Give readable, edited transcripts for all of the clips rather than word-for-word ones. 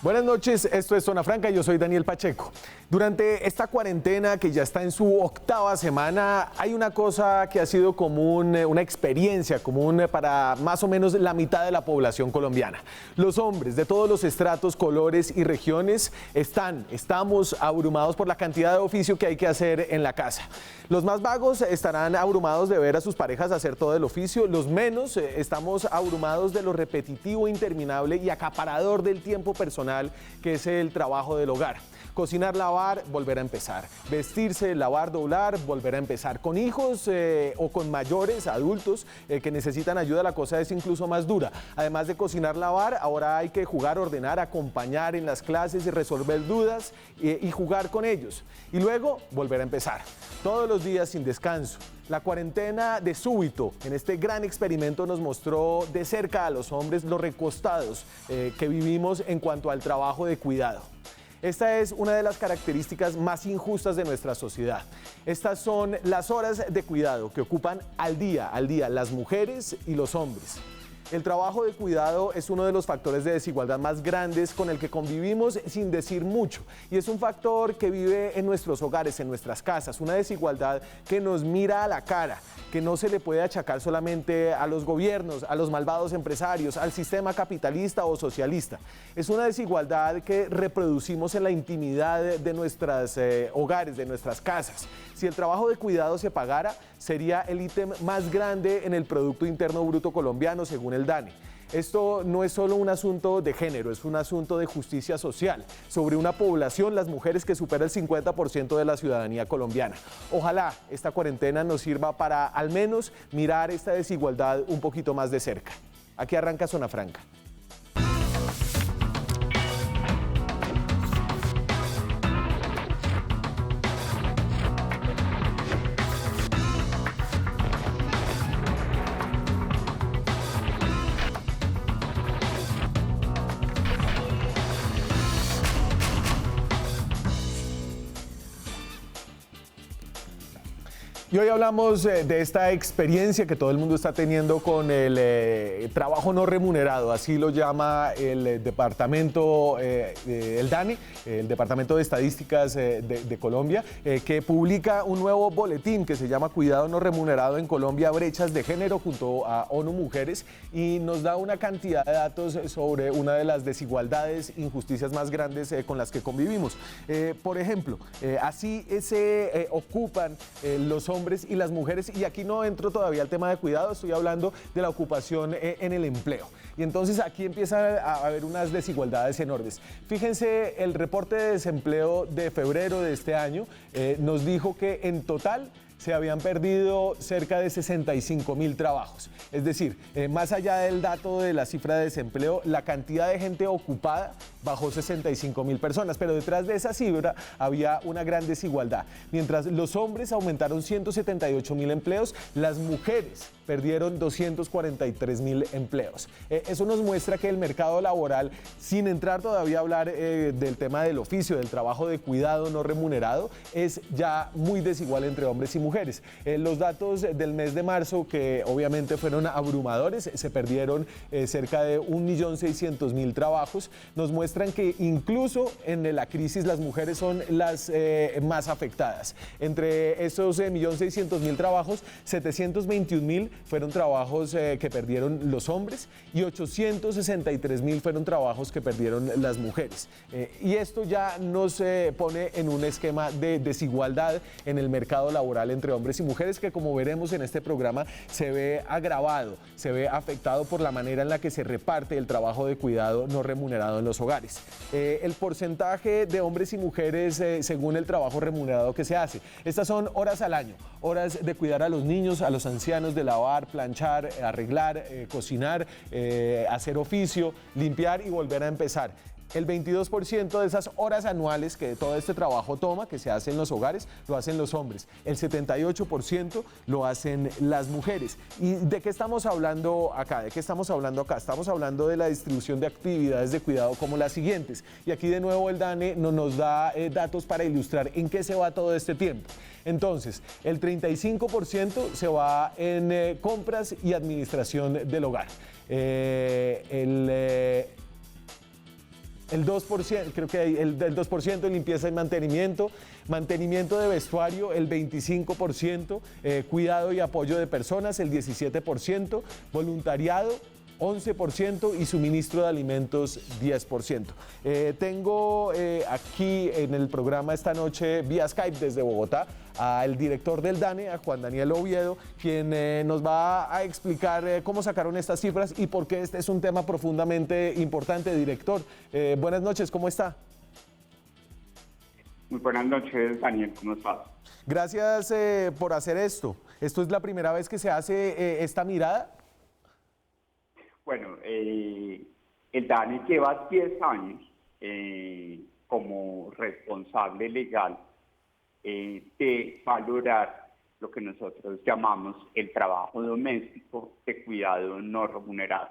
Buenas noches, esto es Zona Franca, yo soy Daniel Pacheco. Durante esta cuarentena que ya está en su 8ª semana, hay una cosa que ha sido común, una experiencia común para más o menos la mitad de la población colombiana. Los hombres de todos los estratos, colores y regiones estamos abrumados por la cantidad de oficio que hay que hacer en la casa. Los más vagos estarán abrumados de ver a sus parejas hacer todo el oficio, los menos estamos abrumados de lo repetitivo, interminable y acaparador del tiempo personal que es el trabajo del hogar. Cocinar, lavar, volver a empezar. Vestirse, lavar, doblar, volver a empezar. Con hijos o con mayores, adultos que necesitan ayuda, la cosa es incluso más dura. Además de cocinar, lavar, ahora hay que jugar, ordenar, acompañar en las clases y resolver dudas y jugar con ellos. Y luego volver a empezar. Todos los días sin descanso. La cuarentena de súbito en este gran experimento nos mostró de cerca a los hombres los recostados que vivimos en cuanto al trabajo de cuidado. Esta es una de las características más injustas de nuestra sociedad. Estas son las horas de cuidado que ocupan al día las mujeres y los hombres. El trabajo de cuidado es uno de los factores de desigualdad más grandes con el que convivimos sin decir mucho. Y es un factor que vive en nuestros hogares, en nuestras casas, una desigualdad que nos mira a la cara, que no se le puede achacar solamente a los gobiernos, a los malvados empresarios, al sistema capitalista o socialista. Es una desigualdad que reproducimos en la intimidad de nuestros hogares, de nuestras casas. Si el trabajo de cuidado se pagara, sería el ítem más grande en el Producto Interno Bruto colombiano, según el DANE. Esto no es solo un asunto de género, es un asunto de justicia social sobre una población, las mujeres, que supera el 50% de la ciudadanía colombiana. Ojalá esta cuarentena nos sirva para al menos mirar esta desigualdad un poquito más de cerca. Aquí arranca Zona Franca. Y hoy hablamos de esta experiencia que todo el mundo está teniendo con el trabajo no remunerado, así lo llama el departamento, el DANE, el Departamento de Estadísticas de Colombia, que publica un nuevo boletín que se llama Cuidado no remunerado en Colombia, brechas de género, junto a ONU Mujeres, y nos da una cantidad de datos sobre una de las desigualdades, injusticias más grandes con las que convivimos. Por ejemplo, así se ocupan los hombres y las mujeres, y aquí no entro todavía al tema de cuidado, estoy hablando de la ocupación en el empleo. Y entonces aquí empieza a haber unas desigualdades enormes. Fíjense, el reporte de desempleo de febrero de este año nos dijo que en total se habían perdido cerca de 65.000 trabajos. Es decir, más allá del dato de la cifra de desempleo, la cantidad de gente ocupada bajó 65.000 personas, pero detrás de esa cifra había una gran desigualdad. Mientras los hombres aumentaron 178.000 empleos, las mujeres perdieron 243.000 empleos. Eso nos muestra que el mercado laboral, sin entrar todavía a hablar del tema del oficio, del trabajo de cuidado no remunerado, es ya muy desigual entre hombres y mujeres. Los datos del mes de marzo, que obviamente fueron abrumadores, se perdieron cerca de 1.600.000 trabajos, nos muestran que incluso en la crisis las mujeres son las más afectadas. Entre esos 1.600.000 trabajos, 721.000 fueron trabajos que perdieron los hombres y 863.000 fueron trabajos que perdieron las mujeres. Y esto ya nos pone en un esquema de desigualdad en el mercado laboral entre hombres y mujeres, que, como veremos en este programa, se ve agravado, se ve afectado por la manera en la que se reparte el trabajo de cuidado no remunerado en los hogares. El porcentaje de hombres y mujeres según el trabajo remunerado que se hace. Estas son horas al año, horas de cuidar a los niños, a los ancianos, de lavar, planchar, arreglar, cocinar, hacer oficio, limpiar y volver a empezar. El 22% de esas horas anuales que todo este trabajo toma, que se hace en los hogares, lo hacen los hombres. El 78% lo hacen las mujeres. ¿Y de qué estamos hablando acá? ¿De qué estamos hablando acá? Estamos hablando de la distribución de actividades de cuidado como las siguientes. Y aquí de nuevo el DANE nos da datos para ilustrar en qué se va todo este tiempo. Entonces, el 35% se va en compras y administración del hogar. El 2%, creo que hay el 2% de limpieza y mantenimiento de vestuario el 25%, cuidado y apoyo de personas el 17%, voluntariado 11% y suministro de alimentos 10%. Tengo aquí en el programa esta noche vía Skype desde Bogotá al director del DANE, a Juan Daniel Oviedo, quien nos va a explicar cómo sacaron estas cifras y por qué este es un tema profundamente importante. Director, buenas noches, ¿cómo está? Muy buenas noches, Daniel, ¿cómo estás? Gracias por hacer esto. ¿Esto es la primera vez que se hace esta mirada? Bueno, el DANE lleva 10 años como responsable legal de valorar lo que nosotros llamamos el trabajo doméstico de cuidado no remunerado.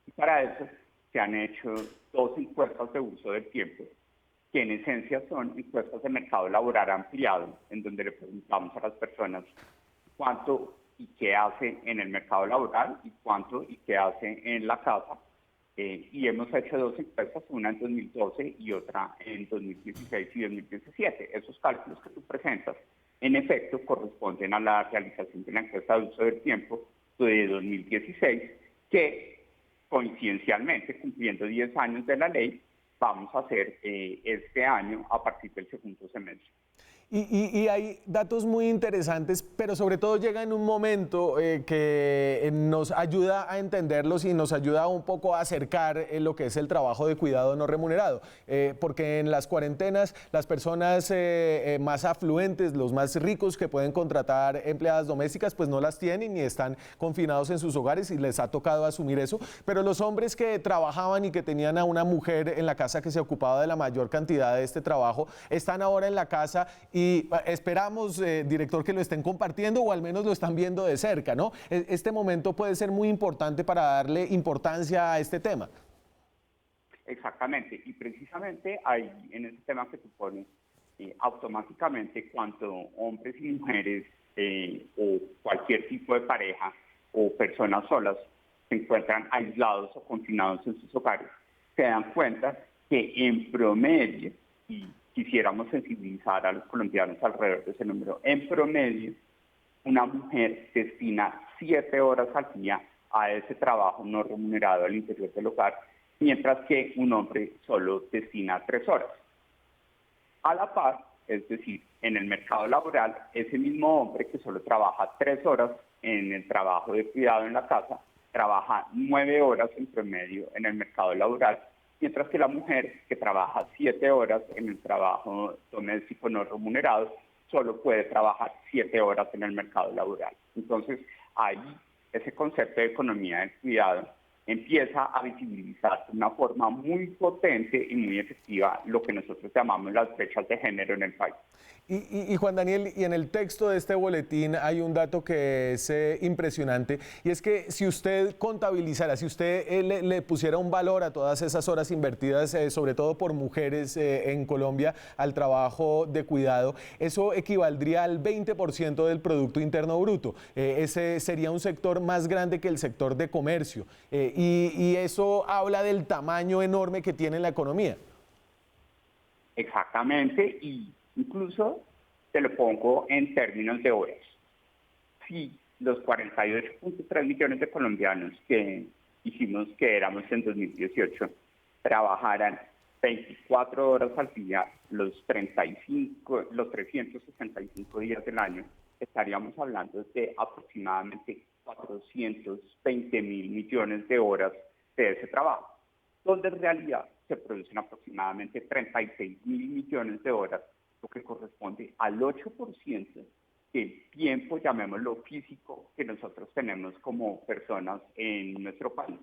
Y para eso se han hecho 2 encuestas de uso del tiempo, que en esencia son encuestas de mercado laboral ampliado, en donde le preguntamos a las personas cuánto y qué hace en el mercado laboral y cuánto y qué hace en la casa. Y hemos hecho 2 encuestas, una en 2012 y otra en 2016 y 2017. Esos cálculos que tú presentas, en efecto, corresponden a la realización de la encuesta de uso del tiempo de 2016, que coincidencialmente, cumpliendo 10 años de la ley, vamos a hacer este año a partir del segundo semestre. Y hay datos muy interesantes, pero sobre todo llega en un momento que nos ayuda a entenderlos y nos ayuda un poco a acercar lo que es el trabajo de cuidado no remunerado. Porque en las cuarentenas las personas más afluentes, los más ricos que pueden contratar empleadas domésticas, pues no las tienen y están confinados en sus hogares y les ha tocado asumir eso. Pero los hombres que trabajaban y que tenían a una mujer en la casa que se ocupaba de la mayor cantidad de este trabajo, están ahora en la casa y esperamos, director, que lo estén compartiendo o al menos lo están viendo de cerca, ¿no? Este momento puede ser muy importante para darle importancia a este tema. Exactamente, y precisamente ahí, en ese tema que tú pones, automáticamente cuando hombres y mujeres o cualquier tipo de pareja o personas solas se encuentran aislados o confinados en sus hogares, se dan cuenta que en promedio, y quisiéramos sensibilizar a los colombianos alrededor de ese número, en promedio, una mujer destina 7 horas al día a ese trabajo no remunerado al interior del hogar, mientras que un hombre solo destina 3 horas. A la par, es decir, en el mercado laboral, ese mismo hombre que solo trabaja 3 horas en el trabajo de cuidado en la casa, trabaja 9 horas en promedio en el mercado laboral, mientras que la mujer que trabaja 7 horas en el trabajo doméstico no remunerado solo puede trabajar 7 horas en el mercado laboral. Entonces, ahí ese concepto de economía del cuidado empieza a visibilizar de una forma muy potente y muy efectiva lo que nosotros llamamos las brechas de género en el país. Y Juan Daniel, y en el texto de este boletín hay un dato que es impresionante, y es que si usted contabilizara, si usted le pusiera un valor a todas esas horas invertidas, sobre todo por mujeres en Colombia, al trabajo de cuidado, eso equivaldría al 20% del Producto Interno Bruto. Ese sería un sector más grande que el sector de comercio, y eso habla del tamaño enorme que tiene la economía. Exactamente, y incluso te lo pongo en términos de horas. Si los 48.3 millones de colombianos que dijimos que éramos en 2018 trabajaran 24 horas al día, los 365 días del año, estaríamos hablando de aproximadamente 420.000 millones de horas de ese trabajo, donde en realidad se producen aproximadamente 36.000 millones de horas, lo que corresponde al 8% del tiempo, llamémoslo físico, que nosotros tenemos como personas en nuestro país.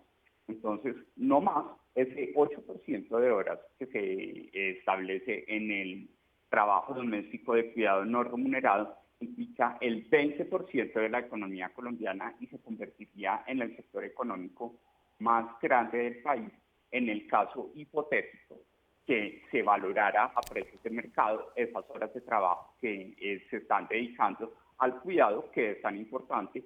Entonces, no más, ese 8% de horas que se establece en el trabajo doméstico de cuidado no remunerado implica el 20% de la economía colombiana y se convertiría en el sector económico más grande del país, en el caso hipotético que se valorara a precios de mercado esas horas de trabajo que se están dedicando al cuidado, que es tan importante,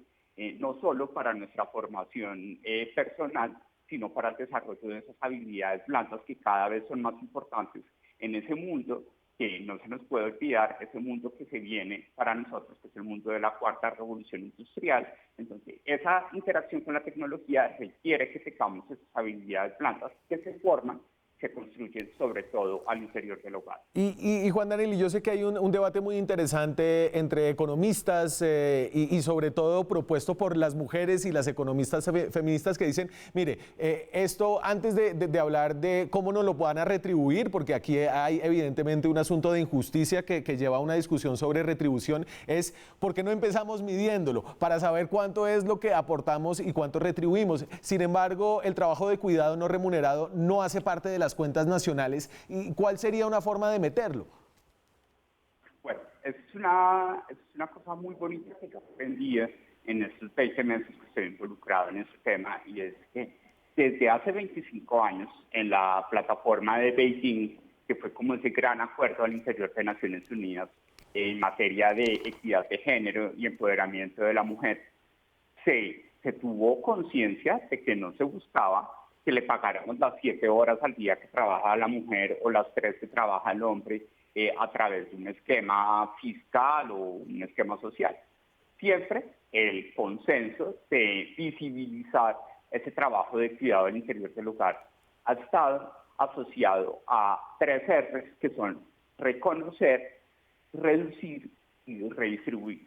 no solo para nuestra formación personal, sino para el desarrollo de esas habilidades blandas que cada vez son más importantes en ese mundo que no se nos puede olvidar, ese mundo que se viene para nosotros, que es el mundo de la cuarta revolución industrial. Entonces, esa interacción con la tecnología requiere que tengamos esas habilidades blandas que se forman, se construyen sobre todo al interior del hogar. Y Juan Daniel, yo sé que hay un debate muy interesante entre economistas y sobre todo propuesto por las mujeres y las economistas feministas que dicen, mire, esto antes de hablar de cómo nos lo van a retribuir, porque aquí hay evidentemente un asunto de injusticia que lleva a una discusión sobre retribución, es ¿por qué no empezamos midiéndolo para saber cuánto es lo que aportamos y cuánto retribuimos? Sin embargo, el trabajo de cuidado no remunerado no hace parte de las cuentas nacionales. ¿Y cuál sería una forma de meterlo? Bueno, es una cosa muy bonita que yo aprendí en estos 20 meses que estoy involucrado en este tema, y es que desde hace 25 años en la plataforma de Beijing, que fue como ese gran acuerdo al interior de Naciones Unidas en materia de equidad de género y empoderamiento de la mujer, se tuvo conciencia de que no se buscaba que le pagáramos las 7 horas al día que trabaja la mujer o las 3 que trabaja el hombre a través de un esquema fiscal o un esquema social. Siempre el consenso de visibilizar ese trabajo de cuidado al interior del hogar ha estado asociado a 3 R's, que son reconocer, reducir y redistribuir.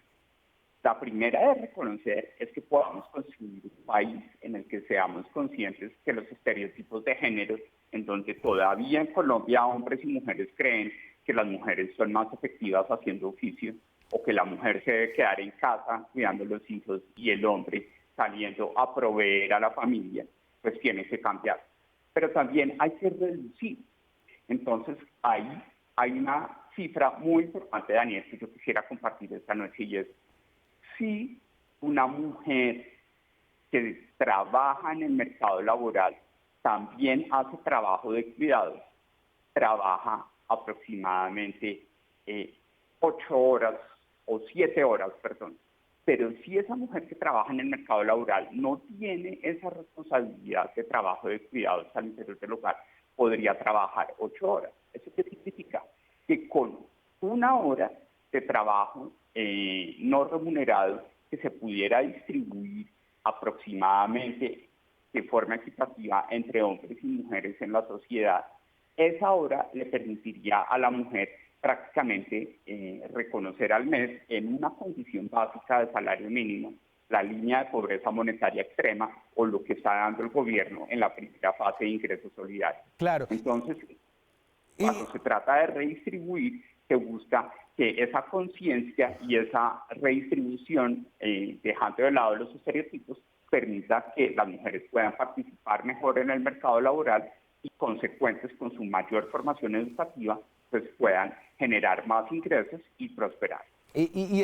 La primera de reconocer es que podamos construir un país en el que seamos conscientes que los estereotipos de género, en donde todavía en Colombia hombres y mujeres creen que las mujeres son más efectivas haciendo oficio, o que la mujer se debe quedar en casa cuidando los hijos y el hombre saliendo a proveer a la familia, pues tiene que cambiar. Pero también hay que reducir. Entonces ahí hay una cifra muy importante, Daniel, que yo quisiera compartir esta noche, y es: si una mujer que trabaja en el mercado laboral también hace trabajo de cuidados, trabaja aproximadamente 8 horas o 7 horas, perdón. Pero si esa mujer que trabaja en el mercado laboral no tiene esa responsabilidad de trabajo de cuidados al interior del hogar, podría trabajar 8 horas. ¿Eso qué significa? Que con 1 hora de trabajo no remunerado que se pudiera distribuir aproximadamente de forma equitativa entre hombres y mujeres en la sociedad, esa hora le permitiría a la mujer prácticamente reconocer al mes en una condición básica de salario mínimo la línea de pobreza monetaria extrema, o lo que está dando el gobierno en la primera fase de ingresos solidarios. Claro. Entonces, cuando se trata de redistribuir, se busca que esa conciencia y esa redistribución, dejando de lado los estereotipos, permita que las mujeres puedan participar mejor en el mercado laboral y, consecuentes con su mayor formación educativa, pues puedan generar más ingresos y prosperar. Y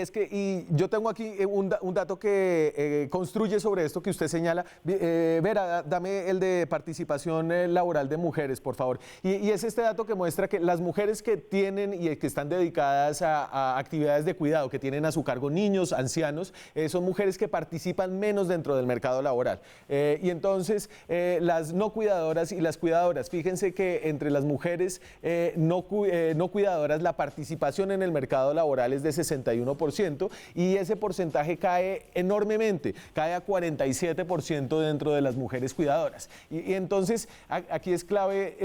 yo tengo aquí un dato que construye sobre esto que usted señala. Vera, dame el de participación laboral de mujeres, por favor. Y es este dato que muestra que las mujeres que tienen y que están dedicadas a actividades de cuidado, que tienen a su cargo niños, ancianos, son mujeres que participan menos dentro del mercado laboral. Y entonces las no cuidadoras y las cuidadoras, fíjense que entre las mujeres no cuidadoras la participación en el mercado laboral es de 61%, y ese porcentaje cae enormemente, cae a 47% dentro de las mujeres cuidadoras. Y entonces aquí es clave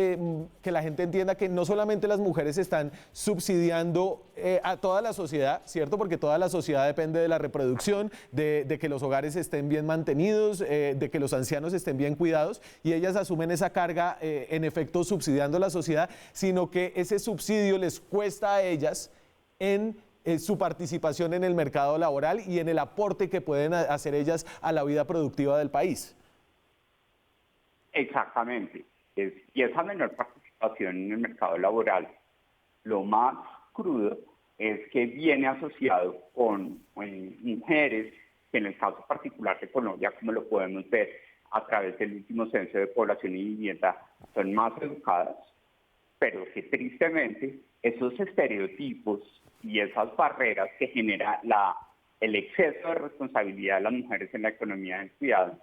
que la gente entienda que no solamente las mujeres están subsidiando a toda la sociedad, ¿cierto? Porque toda la sociedad depende de la reproducción, de que los hogares estén bien mantenidos, de que los ancianos estén bien cuidados, y ellas asumen esa carga, en efecto, subsidiando a la sociedad, sino que ese subsidio les cuesta a ellas en su participación en el mercado laboral y en el aporte que pueden hacer ellas a la vida productiva del país. Exactamente. Y esa menor participación en el mercado laboral, lo más crudo es que viene asociado con mujeres que, en el caso particular de Colombia, como lo podemos ver a través del último censo de población y vivienda, son más educadas, pero que tristemente esos estereotipos y esas barreras que genera el exceso de responsabilidad de las mujeres en la economía del cuidado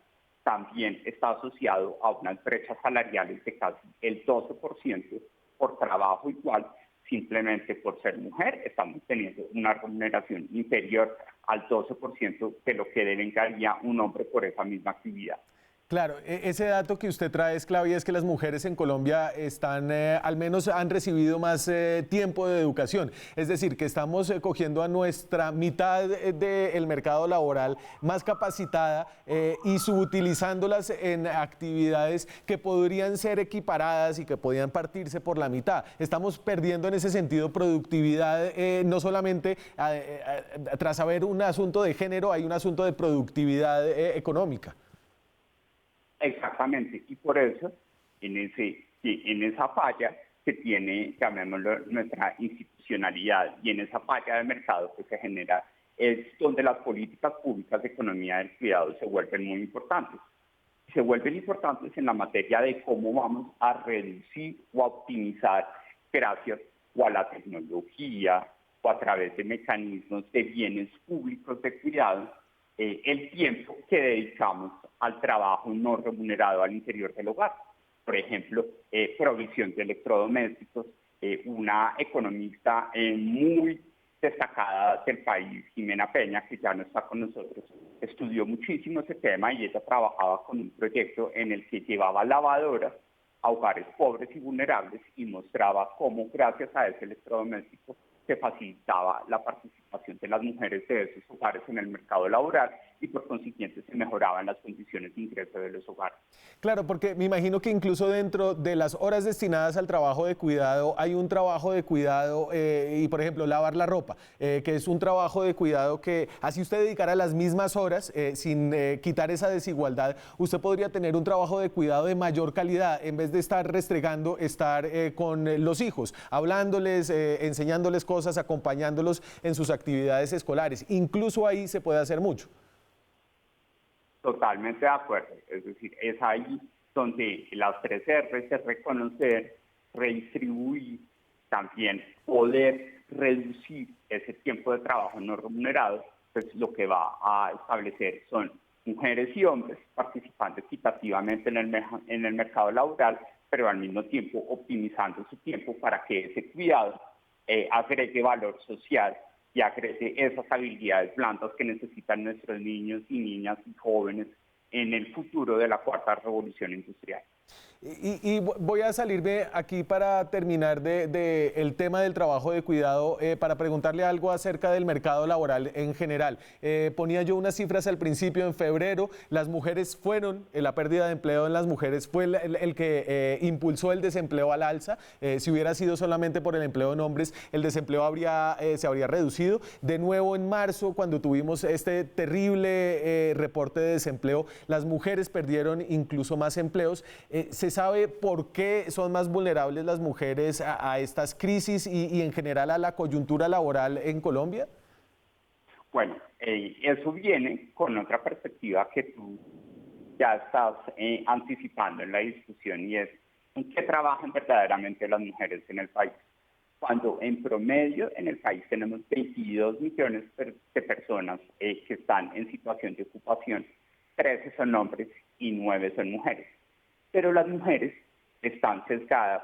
también está asociado a unas brechas salariales de casi el 12% por trabajo igual. Simplemente por ser mujer estamos teniendo una remuneración inferior al 12% de lo que devengaría un hombre por esa misma actividad. Claro, ese dato que usted trae, Claudia, es que las mujeres en Colombia están, al menos han recibido más tiempo de educación. Es decir, que estamos cogiendo a nuestra mitad del mercado laboral más capacitada y subutilizándolas en actividades que podrían ser equiparadas y que podrían partirse por la mitad. Estamos perdiendo en ese sentido productividad, no solamente tras haber un asunto de género, hay un asunto de productividad económica. Exactamente, y por eso en esa falla que tiene, llamémoslo, nuestra institucionalidad, y en esa falla de mercado que se genera es donde las políticas públicas de economía del cuidado se vuelven muy importantes. Se vuelven importantes en la materia de cómo vamos a reducir o a optimizar, gracias o a la tecnología o a través de mecanismos de bienes públicos de cuidado, el tiempo que dedicamos al trabajo no remunerado al interior del hogar. Por ejemplo, provisión de electrodomésticos. Una economista muy destacada del país, Jimena Peña, que ya no está con nosotros, estudió muchísimo ese tema y ella trabajaba con un proyecto en el que llevaba lavadoras a hogares pobres y vulnerables y mostraba cómo gracias a ese electrodoméstico se facilitaba la participación de las mujeres de esos hogares en el mercado laboral y por consiguiente se mejoraban las condiciones de ingreso de los hogares. Claro, porque me imagino que incluso dentro de las horas destinadas al trabajo de cuidado hay un trabajo de cuidado y por ejemplo lavar la ropa, que es un trabajo de cuidado que así usted dedicara las mismas horas sin quitar esa desigualdad, usted podría tener un trabajo de cuidado de mayor calidad en vez de estar restregando, estar con los hijos, hablándoles, enseñándoles cosas, acompañándolos en sus actividades escolares. Incluso ahí se puede hacer mucho. Totalmente de acuerdo. Es decir, es ahí donde las 3 R's es reconocer, redistribuir, también poder reducir ese tiempo de trabajo no remunerado, pues lo que va a establecer son mujeres y hombres participando equitativamente en el mercado laboral, pero al mismo tiempo optimizando su tiempo para que ese cuidado agregue valor social y agregue esas habilidades blandas que necesitan nuestros niños y niñas y jóvenes en el futuro de la 4ª revolución industrial. Y voy a salirme aquí para terminar el tema del trabajo de cuidado, para preguntarle algo acerca del mercado laboral en general. Ponía yo unas cifras al principio, en febrero, las mujeres fueron, la pérdida de empleo en las mujeres fue el que impulsó el desempleo al alza. Si hubiera sido solamente por el empleo en hombres, el desempleo se habría reducido. De nuevo en marzo, cuando tuvimos este terrible reporte de desempleo, las mujeres perdieron incluso más empleos. ¿Se sabe por qué son más vulnerables las mujeres a estas crisis y en general a la coyuntura laboral en Colombia? Bueno, eso viene con otra perspectiva que tú ya estás anticipando en la discusión y es en qué trabajan verdaderamente las mujeres en el país. Cuando en promedio en el país tenemos 22 millones de personas que están en situación de ocupación, 13 son hombres y 9 son mujeres. Pero las mujeres están sesgadas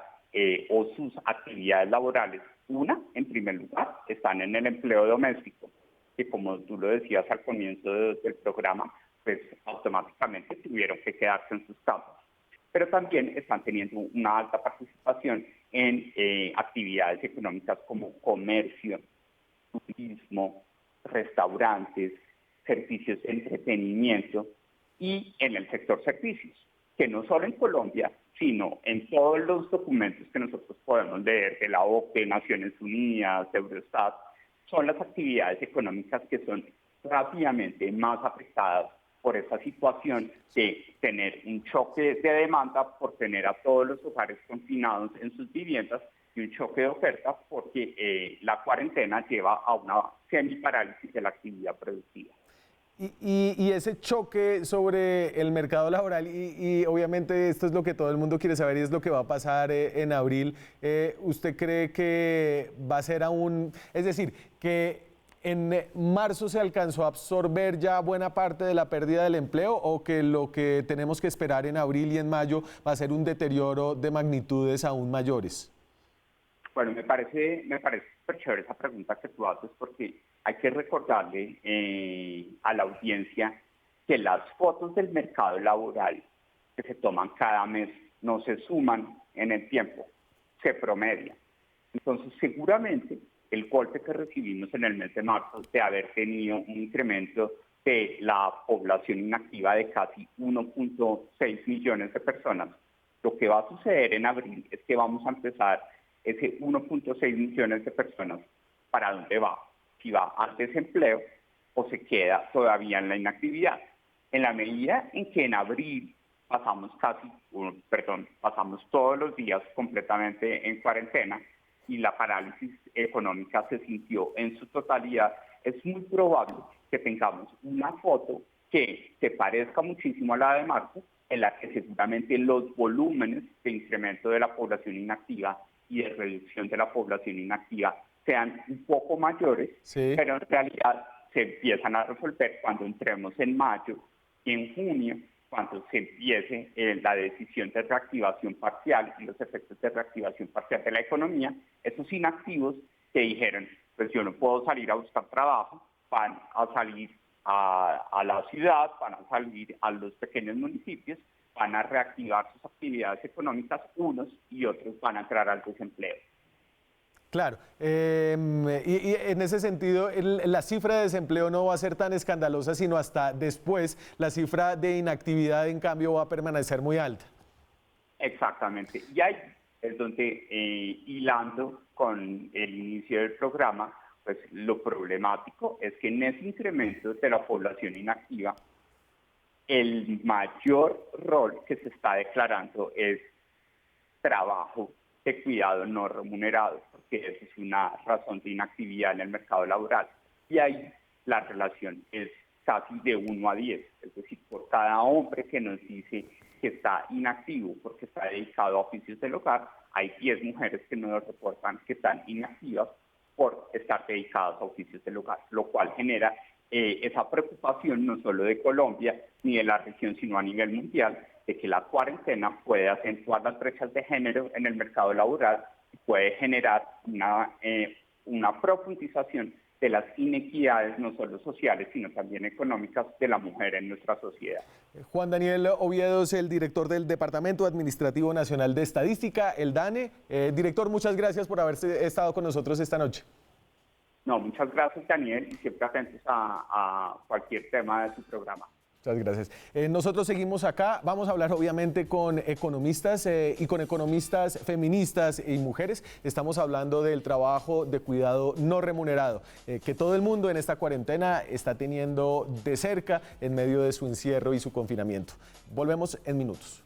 o sus actividades laborales, en primer lugar, están en el empleo doméstico, que como tú lo decías al comienzo del programa, pues automáticamente tuvieron que quedarse en sus casas. Pero también están teniendo una alta participación en actividades económicas como comercio, turismo, restaurantes, servicios de entretenimiento y en el sector servicios, que no solo en Colombia, sino en todos los documentos que nosotros podemos leer de la OCDE, Naciones Unidas, Eurostat, son las actividades económicas que son rápidamente más afectadas por esa situación de tener un choque de demanda por tener a todos los hogares confinados en sus viviendas y un choque de oferta porque la cuarentena lleva a una semiparálisis de la actividad productiva. Y ese choque sobre el mercado laboral, y obviamente esto es lo que todo el mundo quiere saber y es lo que va a pasar en abril, ¿usted cree que va a ser aún, es decir, que ¿En marzo se alcanzó a absorber ya buena parte de la pérdida del empleo o que lo que tenemos que esperar en abril y en mayo va a ser un deterioro de magnitudes aún mayores? Bueno, me parece súper chévere esa pregunta que tú haces porque hay que recordarle a la audiencia que las fotos del mercado laboral que se toman cada mes no se suman en el tiempo, se promedian. Entonces, seguramente el golpe que recibimos en el mes de marzo de haber tenido un incremento de la población inactiva de casi 1.6 millones de personas, lo que va a suceder en abril es que vamos a empezar ese 1.6 millones de personas, ¿para dónde va? Si va al desempleo o se queda todavía en la inactividad. En la medida en que en abril pasamos todos los días completamente en cuarentena y la parálisis económica se sintió en su totalidad, es muy probable que tengamos una foto que se parezca muchísimo a la de marzo, en la que seguramente los volúmenes de incremento de la población inactiva y de reducción de la población inactiva sean un poco mayores, sí, pero en realidad se empiezan a resolver cuando entremos en mayo y en junio, cuando se empiece la decisión de reactivación parcial y los efectos de reactivación parcial de la economía. Esos inactivos que dijeron, pues yo no puedo salir a buscar trabajo, van a salir a la ciudad, van a salir a los pequeños municipios, van a reactivar sus actividades económicas, unos y otros van a entrar al desempleo. Claro, y en ese sentido la cifra de desempleo no va a ser tan escandalosa, sino hasta después la cifra de inactividad en cambio va a permanecer muy alta. Exactamente, y ahí es donde, hilando con el inicio del programa, pues lo problemático es que en ese incremento de la población inactiva, el mayor rol que se está declarando es trabajo de cuidado no remunerado, porque eso es una razón de inactividad en el mercado laboral. Y ahí la relación es casi de 1 a 10, es decir, por cada hombre que nos dice que está inactivo porque está dedicado a oficios del hogar, hay 10 mujeres que nos reportan que están inactivas por estar dedicadas a oficios del hogar, lo cual genera esa preocupación no solo de Colombia ni de la región, sino a nivel mundial, de que la cuarentena puede acentuar las brechas de género en el mercado laboral y puede generar una profundización de las inequidades, no solo sociales, sino también económicas de la mujer en nuestra sociedad. Juan Daniel Oviedo es el director del Departamento Administrativo Nacional de Estadística, el DANE. Director, muchas gracias por haber estado con nosotros esta noche. No, muchas gracias, Daniel, y siempre atentos a cualquier tema de su programa. Muchas gracias. Nosotros seguimos acá, vamos a hablar obviamente con economistas y con economistas feministas y mujeres. Estamos hablando del trabajo de cuidado no remunerado, que todo el mundo en esta cuarentena está teniendo de cerca en medio de su encierro y su confinamiento. Volvemos en minutos.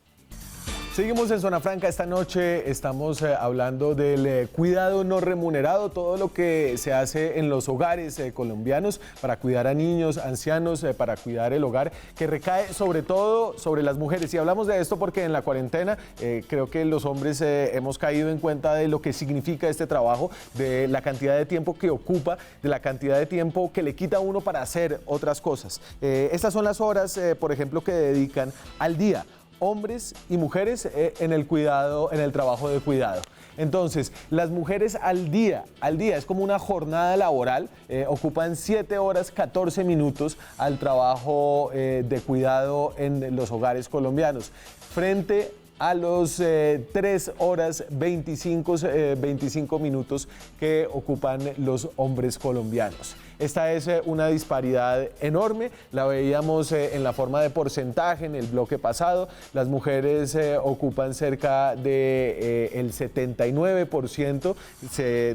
Seguimos en Zona Franca esta noche, estamos hablando del cuidado no remunerado, todo lo que se hace en los hogares colombianos para cuidar a niños, ancianos, para cuidar el hogar, que recae sobre todo sobre las mujeres. Y hablamos de esto porque en la cuarentena creo que los hombres hemos caído en cuenta de lo que significa este trabajo, de la cantidad de tiempo que ocupa, de la cantidad de tiempo que le quita a uno para hacer otras cosas. Estas son las horas, por ejemplo, que dedican al día hombres y mujeres en el cuidado, en el trabajo de cuidado. Entonces, las mujeres al día, es como una jornada laboral, ocupan 7 horas 14 minutos al trabajo de cuidado en los hogares colombianos, frente a los 3 horas 25 minutos que ocupan los hombres colombianos. Esta es una disparidad enorme, la veíamos en la forma de porcentaje en el bloque pasado. Las mujeres ocupan cerca del 79%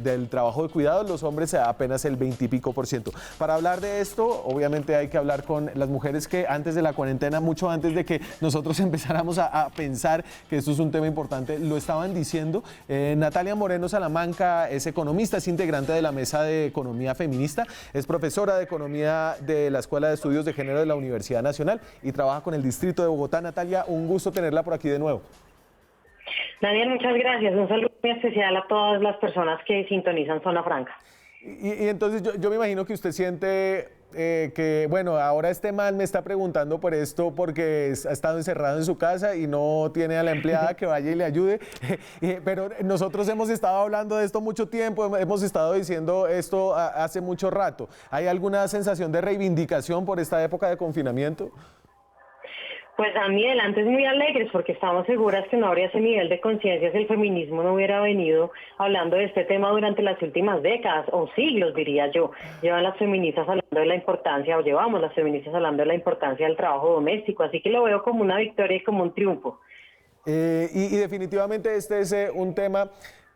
del trabajo de cuidado, los hombres apenas el 20 y pico %. Para hablar de esto, obviamente hay que hablar con las mujeres que antes de la cuarentena, mucho antes de que nosotros empezáramos a pensar que esto es un tema importante, lo estaban diciendo. Natalia Moreno Salamanca es economista, es integrante de la Mesa de Economía Feminista. Es profesora de Economía de la Escuela de Estudios de Género de la Universidad Nacional y trabaja con el Distrito de Bogotá. Natalia, un gusto tenerla por aquí de nuevo. Daniel, muchas gracias. Un saludo muy especial a todas las personas que sintonizan Zona Franca. Y entonces yo me imagino que usted siente que, bueno, ahora este man me está preguntando por esto porque ha estado encerrado en su casa y no tiene a la empleada que vaya y le ayude. Pero nosotros hemos estado hablando de esto mucho tiempo, hemos estado diciendo esto hace mucho rato. ¿Hay alguna sensación de reivindicación por esta época de confinamiento? Pues Daniel, antes muy alegres porque estamos seguras que no habría ese nivel de conciencia si el feminismo no hubiera venido hablando de este tema durante las últimas décadas o siglos, diría yo. Llevan las feministas hablando de la importancia, o llevamos las feministas hablando de la importancia del trabajo doméstico, así que lo veo como una victoria y como un triunfo. Y definitivamente este es un tema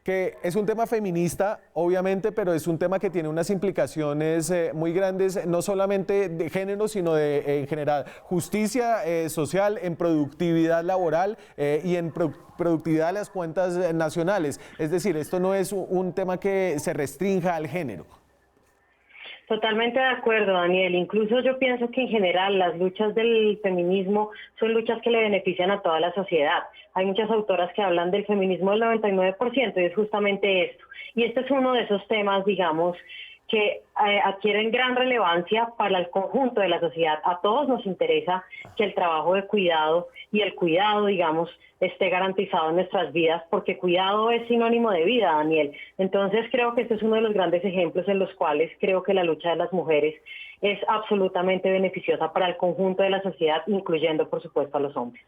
que es un tema feminista, obviamente, pero es un tema que tiene unas implicaciones muy grandes, no solamente de género, sino en general. Justicia social, en productividad laboral y en productividad de las cuentas nacionales. Es decir, esto no es un tema que se restrinja al género. Totalmente de acuerdo, Daniel. Incluso yo pienso que en general las luchas del feminismo son luchas que le benefician a toda la sociedad. Hay muchas autoras que hablan del feminismo del 99% y es justamente esto. Y este es uno de esos temas, digamos, que adquieren gran relevancia para el conjunto de la sociedad. A todos nos interesa que el trabajo de cuidado y el cuidado, digamos, esté garantizado en nuestras vidas, porque cuidado es sinónimo de vida, Daniel. Entonces creo que este es uno de los grandes ejemplos en los cuales creo que la lucha de las mujeres es absolutamente beneficiosa para el conjunto de la sociedad, incluyendo, por supuesto, a los hombres.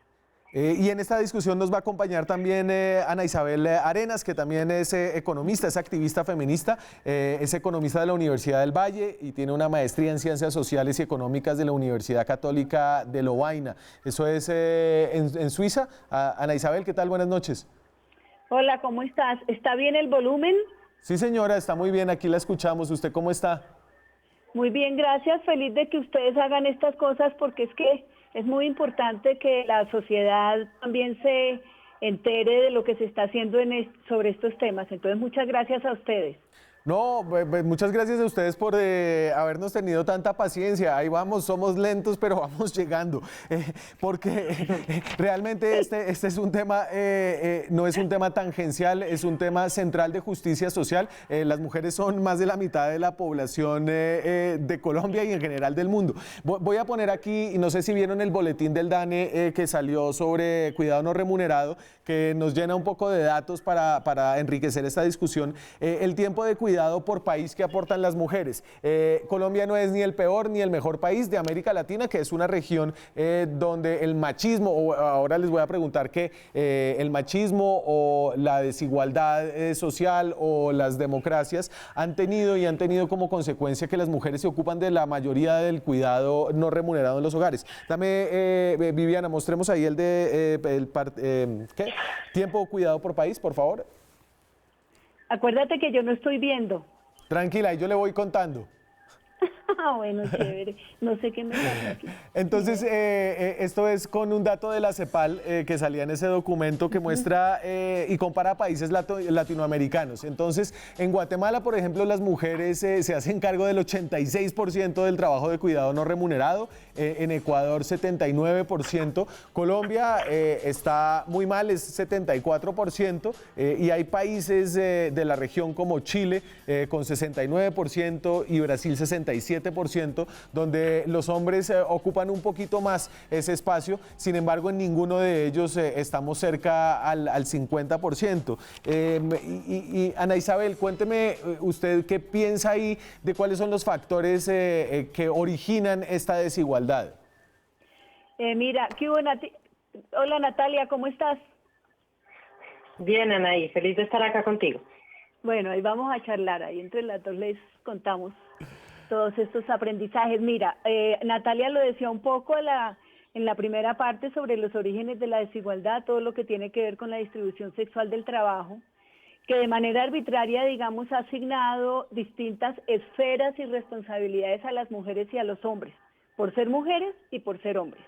Y en esta discusión nos va a acompañar también Ana Isabel Arenas, que también es economista, es activista feminista, es economista de la Universidad del Valle y tiene una maestría en Ciencias Sociales y Económicas de la Universidad Católica de Lovaina. Eso es en Suiza. Ana Isabel, ¿qué tal? Buenas noches. Hola, ¿cómo estás? ¿Está bien el volumen? Sí, señora, está muy bien, aquí la escuchamos. ¿Usted cómo está? Muy bien, gracias. Feliz de que ustedes hagan estas cosas porque es que es muy importante que la sociedad también se entere de lo que se está haciendo sobre estos temas. Entonces, muchas gracias a ustedes. No, muchas gracias a ustedes por habernos tenido tanta paciencia. Ahí vamos, somos lentos, pero vamos llegando. Porque realmente este es un tema, no es un tema tangencial, es un tema central de justicia social. Las mujeres son más de la mitad de la población de Colombia y en general del mundo. Voy a poner aquí, y no sé si vieron el boletín del DANE que salió sobre cuidado no remunerado, que nos llena un poco de datos para enriquecer esta discusión. El tiempo de cuidado por país que aportan las mujeres. Colombia no es ni el peor ni el mejor país de América Latina, que es una región donde el machismo, o ahora les voy a preguntar que el machismo o la desigualdad social o las democracias han tenido como consecuencia que las mujeres se ocupan de la mayoría del cuidado no remunerado en los hogares. Dame, Viviana, mostremos ahí el de ¿qué? Tiempo cuidado por país, por favor. Acuérdate que yo no estoy viendo. Tranquila, yo le voy contando. Bueno, chévere. No sé qué me pasa aquí. Entonces, esto es con un dato de la CEPAL que salía en ese documento que muestra y compara países latinoamericanos. Entonces, en Guatemala, por ejemplo, las mujeres se hacen cargo del 86% del trabajo de cuidado no remunerado, en Ecuador 79%, Colombia está muy mal, es 74%, y hay países de la región como Chile con 69% y Brasil 67%, donde los hombres ocupan un poquito más ese espacio. Sin embargo, en ninguno de ellos estamos cerca al 50%. Y Ana Isabel, cuénteme usted qué piensa ahí de cuáles son los factores que originan esta desigualdad. Mira, ¿qué hubo, Hola, Natalia, ¿cómo estás? Bien, Anaí, feliz de estar acá contigo. Bueno, ahí vamos a charlar, ahí entre las dos les contamos todos estos aprendizajes. Mira, Natalia lo decía un poco en la primera parte sobre los orígenes de la desigualdad, todo lo que tiene que ver con la distribución sexual del trabajo, que de manera arbitraria, digamos, ha asignado distintas esferas y responsabilidades a las mujeres y a los hombres, por ser mujeres y por ser hombres.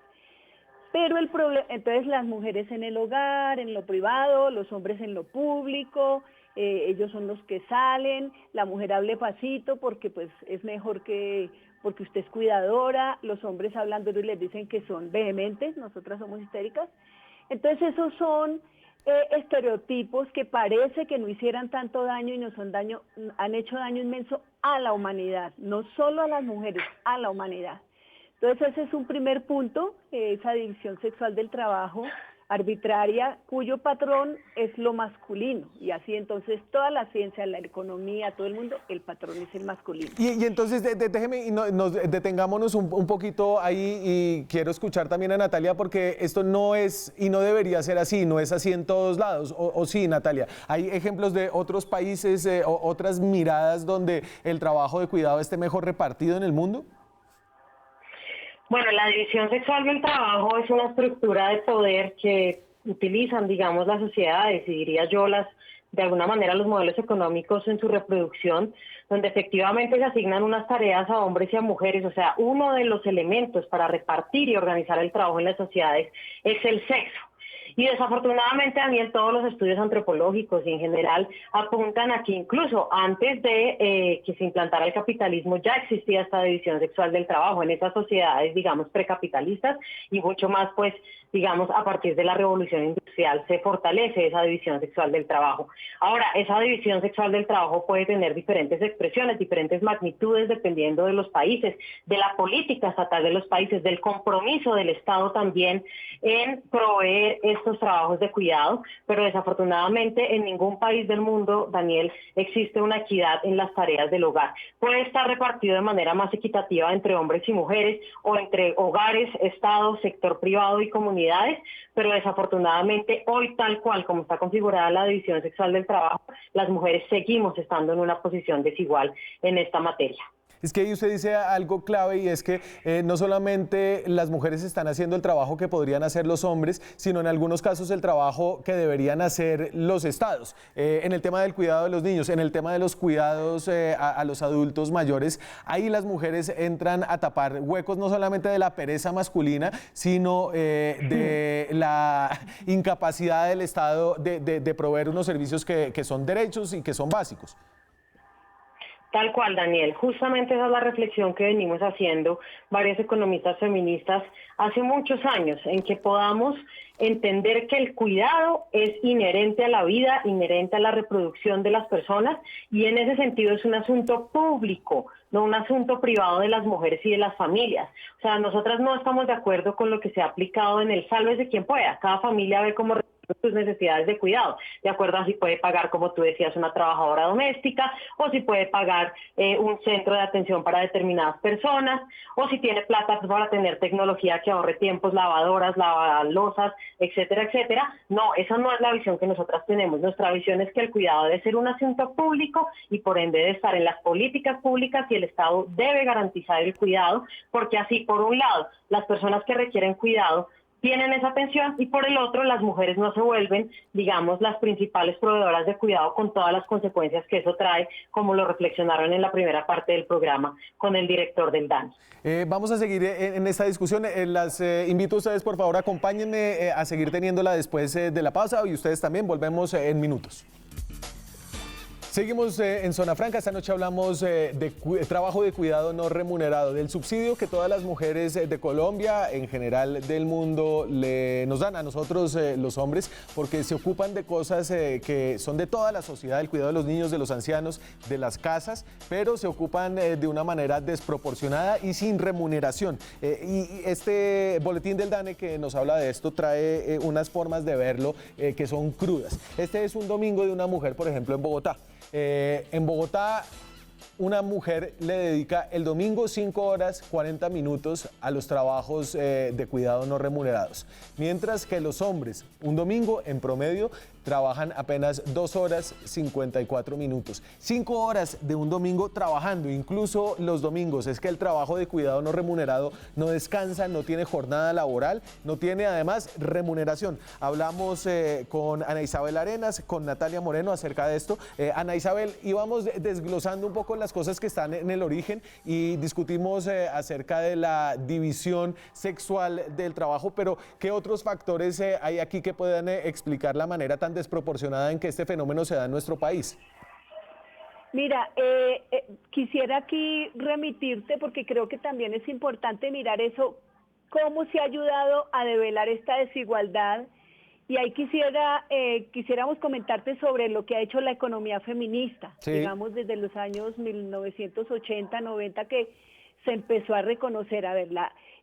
Pero el problema, entonces las mujeres en el hogar, en lo privado, los hombres en lo público, ellos son los que salen, la mujer hable pasito porque pues es mejor porque usted es cuidadora, los hombres hablando y les dicen que son vehementes, nosotras somos histéricas. Entonces esos son estereotipos que parece que no hicieran tanto daño y nos han hecho daño inmenso a la humanidad, no solo a las mujeres, a la humanidad. Entonces ese es un primer punto, esa división sexual del trabajo arbitraria, cuyo patrón es lo masculino, y así entonces toda la ciencia, la economía, todo el mundo, el patrón es el masculino. Y entonces déjeme y detengámonos un poquito ahí, y quiero escuchar también a Natalia, porque esto no es y no debería ser así, no es así en todos lados, o sí, Natalia, ¿hay ejemplos de otros países, otras miradas donde el trabajo de cuidado esté mejor repartido en el mundo? Bueno, la división sexual del trabajo es una estructura de poder que utilizan, digamos, las sociedades y diría yo de alguna manera los modelos económicos en su reproducción, donde efectivamente se asignan unas tareas a hombres y a mujeres. O sea, uno de los elementos para repartir y organizar el trabajo en las sociedades es el sexo. Y desafortunadamente, Daniel, todos los estudios antropológicos y en general apuntan a que incluso antes de que se implantara el capitalismo ya existía esta división sexual del trabajo en esas sociedades, digamos, precapitalistas, y mucho más, pues, digamos, a partir de la revolución industrial se fortalece esa división sexual del trabajo. Ahora, esa división sexual del trabajo puede tener diferentes expresiones, diferentes magnitudes dependiendo de los países, de la política estatal de los países, del compromiso del Estado también en proveer estos trabajos de cuidado, pero desafortunadamente en ningún país del mundo, Daniel, existe una equidad en las tareas del hogar. Puede estar repartido de manera más equitativa entre hombres y mujeres o entre hogares, Estado, sector privado y comunidades, pero desafortunadamente hoy, tal cual como está configurada la división sexual del trabajo, las mujeres seguimos estando en una posición desigual en esta materia. Es que ahí usted dice algo clave, y es que no solamente las mujeres están haciendo el trabajo que podrían hacer los hombres, sino en algunos casos el trabajo que deberían hacer los estados. En el tema del cuidado de los niños, en el tema de los cuidados a los adultos mayores, ahí las mujeres entran a tapar huecos no solamente de la pereza masculina, sino de la incapacidad del Estado de proveer unos servicios que son derechos y que son básicos. Tal cual, Daniel. Justamente esa es la reflexión que venimos haciendo varias economistas feministas hace muchos años, en que podamos entender que el cuidado es inherente a la vida, inherente a la reproducción de las personas, y en ese sentido es un asunto público, no un asunto privado de las mujeres y de las familias. O sea, nosotras no estamos de acuerdo con lo que se ha aplicado en el sálvese quien pueda. Cada familia ve cómo sus necesidades de cuidado, de acuerdo a si puede pagar, como tú decías, una trabajadora doméstica, o si puede pagar un centro de atención para determinadas personas, o si tiene plata para tener tecnología que ahorre tiempos, lavadoras, lavalosas, etcétera, etcétera. No, esa no es la visión que nosotras tenemos. Nuestra visión es que el cuidado debe ser un asunto público y por ende debe estar en las políticas públicas, y el Estado debe garantizar el cuidado, porque así, por un lado, las personas que requieren cuidado tienen esa atención, y por el otro las mujeres no se vuelven, digamos, las principales proveedoras de cuidado, con todas las consecuencias que eso trae, como lo reflexionaron en la primera parte del programa con el director del DANI. Vamos a seguir en esta discusión. Las invito a ustedes, por favor, acompáñenme a seguir teniéndola después de la pausa, y ustedes también. Volvemos en minutos. Seguimos en Zona Franca. Esta noche hablamos de trabajo de cuidado no remunerado, del subsidio que todas las mujeres de Colombia, en general del mundo, nos dan a nosotros los hombres, porque se ocupan de cosas que son de toda la sociedad, el cuidado de los niños, de los ancianos, de las casas, pero se ocupan de una manera desproporcionada y sin remuneración. Y este boletín del DANE que nos habla de esto trae unas formas de verlo que son crudas. Este es un domingo de una mujer, por ejemplo, en Bogotá. En Bogotá, una mujer le dedica el domingo 5 horas 40 minutos a los trabajos de cuidado no remunerados, mientras que los hombres, un domingo en promedio, trabajan apenas 2 horas 54 minutos. 5 horas de un domingo trabajando, incluso los domingos. Es que el trabajo de cuidado no remunerado no descansa, no tiene jornada laboral, no tiene además remuneración. Hablamos con Ana Isabel Arenas, con Natalia Moreno acerca de esto. Ana Isabel, íbamos desglosando un poco las cosas que están en el origen y discutimos acerca de la división sexual del trabajo, pero ¿qué otros factores hay aquí que puedan explicar la manera tan desproporcionada en que este fenómeno se da en nuestro país? Mira, quisiera aquí remitirte, porque creo que también es importante mirar eso, cómo se ha ayudado a develar esta desigualdad Y ahí quisiéramos comentarte sobre lo que ha hecho la economía feminista, Sí. digamos desde los años 1980, 90, que se empezó a reconocer, a ver,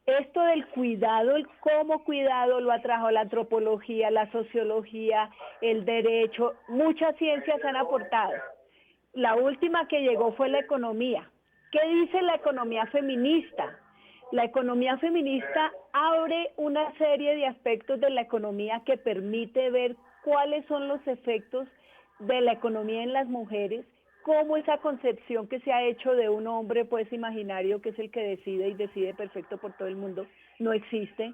esto del cuidado, el cómo cuidado lo atrajo la antropología, la sociología, el derecho, muchas ciencias han aportado. La última que llegó fue la economía. ¿Qué dice la economía feminista? La economía feminista abre una serie de aspectos de la economía que permite ver cuáles son los efectos de la economía en las mujeres, cómo esa concepción que se ha hecho de un hombre pues imaginario que es el que decide y decide perfecto por todo el mundo, no existe.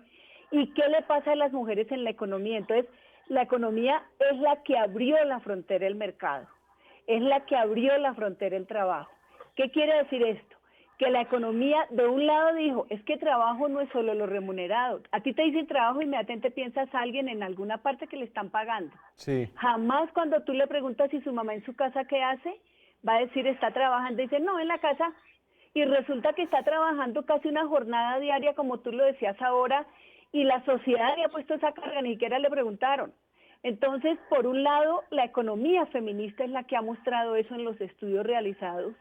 ¿Y qué le pasa a las mujeres en la economía? Entonces, la economía es la que abrió la frontera del mercado, es la que abrió la frontera del trabajo. ¿Qué quiere decir esto? Que la economía de un lado dijo, es que trabajo no es solo lo remunerado. A ti te dicen trabajo y inmediatamente piensas a alguien en alguna parte que le están pagando. Sí. Jamás cuando tú le preguntas si su mamá en su casa qué hace, va a decir está trabajando, dice no, en la casa. Y resulta que está trabajando casi una jornada diaria, como tú lo decías ahora, y la sociedad le ha puesto esa carga, ni siquiera le preguntaron. Entonces, por un lado, la economía feminista es la que ha mostrado eso en los estudios realizados,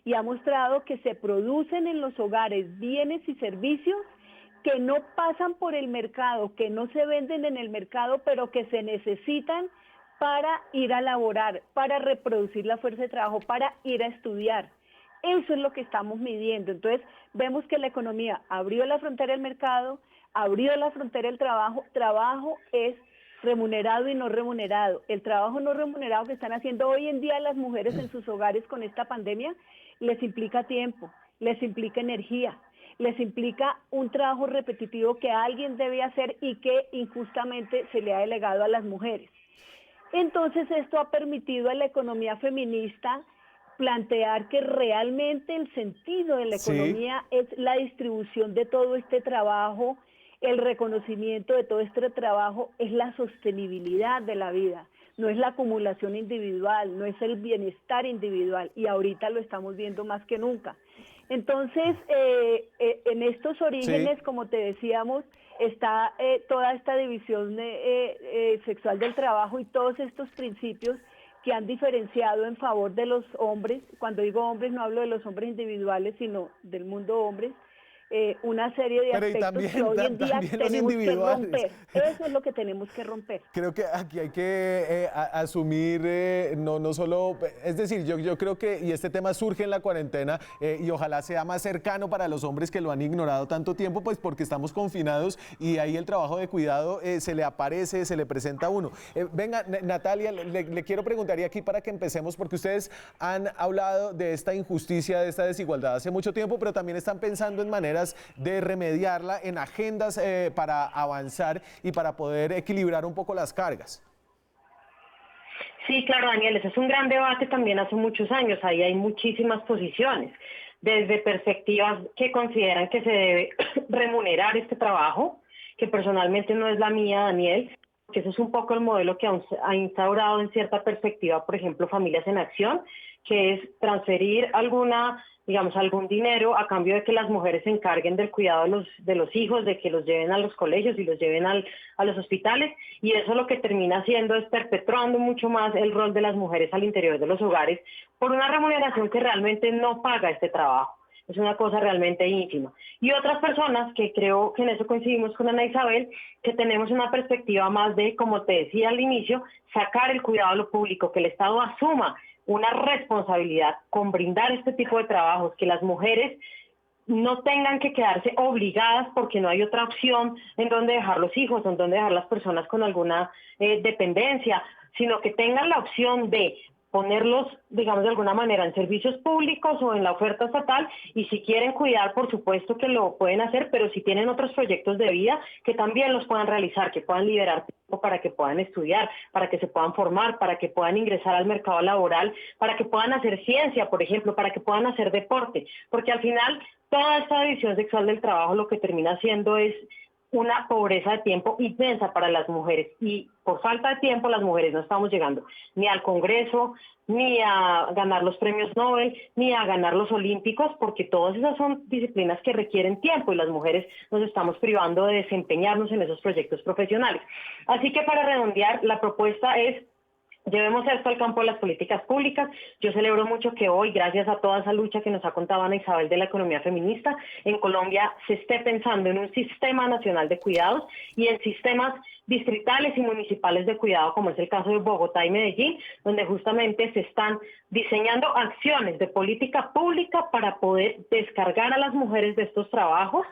y ha mostrado que se producen en los hogares bienes y servicios que no pasan por el mercado, que no se venden en el mercado, pero que se necesitan para ir a laborar, para reproducir la fuerza de trabajo, para ir a estudiar. Eso es lo que estamos midiendo. Entonces, vemos que la economía abrió la frontera del mercado, abrió la frontera del trabajo. Trabajo es remunerado y no remunerado. El trabajo no remunerado que están haciendo hoy en día las mujeres en sus hogares con esta pandemia les implica tiempo, les implica energía, les implica un trabajo repetitivo que alguien debe hacer y que injustamente se le ha delegado a las mujeres. Entonces esto ha permitido a la economía feminista plantear que realmente el sentido de la economía es la distribución de todo este trabajo, el reconocimiento de todo este trabajo, es la sostenibilidad de la vida, no es la acumulación individual, no es el bienestar individual, y ahorita lo estamos viendo más que nunca. Entonces, en estos orígenes, como te decíamos, está toda esta división sexual del trabajo y todos estos principios que han diferenciado en favor de los hombres. Cuando digo hombres no hablo de los hombres individuales, sino del mundo hombres. Una serie de aspectos que hoy en día tenemos que romper. Eso es lo que tenemos que romper. Creo que aquí hay que asumir, no solo, es decir, yo creo que, y este tema surge en la cuarentena, y ojalá sea más cercano para los hombres que lo han ignorado tanto tiempo, pues porque estamos confinados y ahí el trabajo de cuidado se le aparece, se le presenta a uno. Venga, Natalia, le quiero preguntar y aquí para que empecemos, porque ustedes han hablado de esta injusticia, de esta desigualdad hace mucho tiempo, pero también están pensando en maneras de remediarla, en agendas para avanzar y para poder equilibrar un poco las cargas. Sí, claro, Daniel, ese es un gran debate también hace muchos años. Ahí hay muchísimas posiciones, desde perspectivas que consideran que se debe remunerar este trabajo, que personalmente no es la mía, Daniel, que ese es un poco el modelo que ha instaurado en cierta perspectiva, por ejemplo, Familias en Acción, que es transferir algún dinero a cambio de que las mujeres se encarguen del cuidado de los hijos, de que los lleven a los colegios y los lleven a los hospitales, y eso lo que termina haciendo es perpetuando mucho más el rol de las mujeres al interior de los hogares por una remuneración que realmente no paga este trabajo. Es una cosa realmente ínfima. Y otras personas, que creo que en eso coincidimos con Ana Isabel, que tenemos una perspectiva más de, como te decía al inicio, sacar el cuidado a lo público, que el Estado asuma una responsabilidad con brindar este tipo de trabajos, que las mujeres no tengan que quedarse obligadas porque no hay otra opción en donde dejar los hijos, en donde dejar las personas con alguna dependencia, sino que tengan la opción de ponerlos, digamos, de alguna manera en servicios públicos o en la oferta estatal, y si quieren cuidar, por supuesto que lo pueden hacer, pero si tienen otros proyectos de vida, que también los puedan realizar, que puedan liberar tiempo para que puedan estudiar, para que se puedan formar, para que puedan ingresar al mercado laboral, para que puedan hacer ciencia, por ejemplo, para que puedan hacer deporte, porque al final toda esta división sexual del trabajo lo que termina haciendo es una pobreza de tiempo inmensa para las mujeres, y por falta de tiempo las mujeres no estamos llegando ni al Congreso, ni a ganar los premios Nobel, ni a ganar los Olímpicos, porque todas esas son disciplinas que requieren tiempo y las mujeres nos estamos privando de desempeñarnos en esos proyectos profesionales. Así que para redondear, la propuesta es: llevemos esto al campo de las políticas públicas. Yo celebro mucho que hoy, gracias a toda esa lucha que nos ha contado Ana Isabel de la economía feminista, en Colombia se esté pensando en un sistema nacional de cuidados y en sistemas distritales y municipales de cuidado, como es el caso de Bogotá y Medellín, donde justamente se están diseñando acciones de política pública para poder descargar a las mujeres de estos trabajos